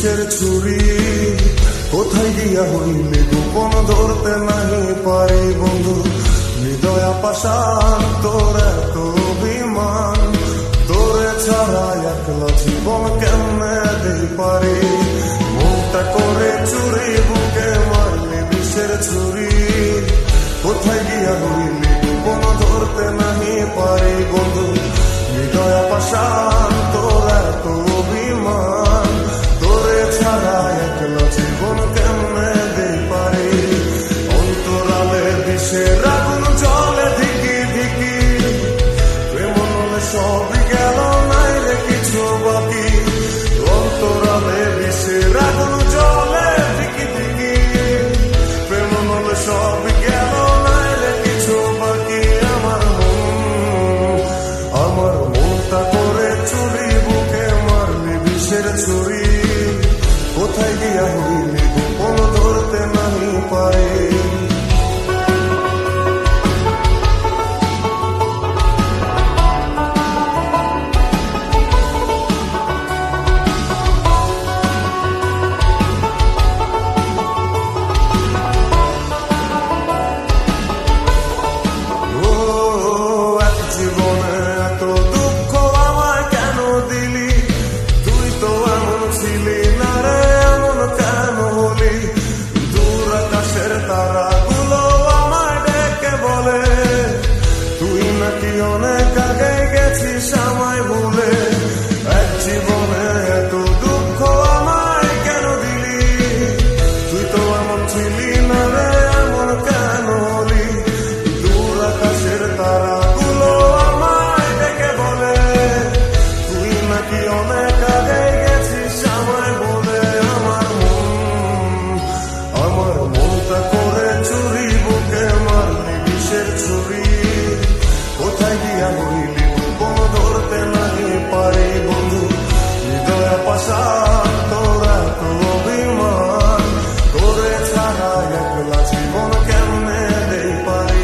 বিষের ছুরি কোথায় গিয়া হইলে গোপন ধরতে নাহি পারি বন্ধু। হৃদয় পাষাণ তোর এত অভিমান, তোরে ছাড়া একলা জীবন কেমনে দিই পারি। মনটা করে চুরি বুকে মারলে বিষের ছুরি কোথায় গিয়া হইলে গোপন ধরতে নাহি পারি বন্ধু। হৃদয় পাষাণ তোর এত অভিমান, তোরে ছাড়া একলা জীবন কেমনে দিই পারি। অন্তরালে বিষের আগুন জ্বলে ধিকি ধিকি, প্রেম নলে সবই গেল নাইলে কিছু বাকি। অন্তরালে বিষের আগুন জ্বলে ধিকি ধিকি, প্রেম নলে সবই গেল নাইলে কিছু বাকি। আমার মনটা করে চুরি বুকে মারলি বিষের ছুরি কোথায় গিয়া হইলি গোপন ধরতে নাহি পারি। জীবনে এত দুঃখ আমায় কেন দিলি, তুই তো এমন ছিলি না রে, এমন কেন হলি। দূর আকাশের তারাগুলো আমায় ডেকে বলে, তুই নাকি অনেক আগে গেছিস আমায় ভুলে। এক জীবনে এত দুঃখ আমায় কেন দিলি, তুই তো এমন ছিলি না রে, এমন কেন হলি। দূর আকাশের তারা অনেক আগে গেছিস আমায় বলে। আমার মনটা করে চুরি বুকে মারলি বিষের ছুরি কোথায় গিয়া হইলি গোপন ধরতে নাহি পারি বন্ধু। হৃদয় পাষাণ তোর এত অভিমান, তোরে ছাড়া একলা জীবন কেমনে দেই পারি।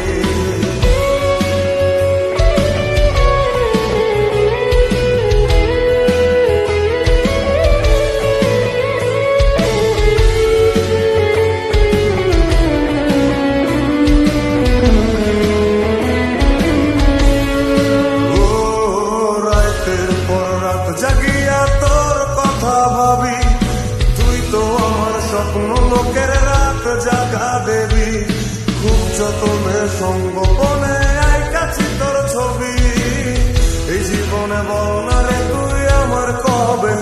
জাগিয়া তোর কথা ভাবি, তুই তো আমার স্বপ্ন লোকের রাত জাগা দেবী। খুব যতনে সঙ্গোপনে আইকাছি তোর ছবি, এই জীবনে বল না রে তুই আমার কবে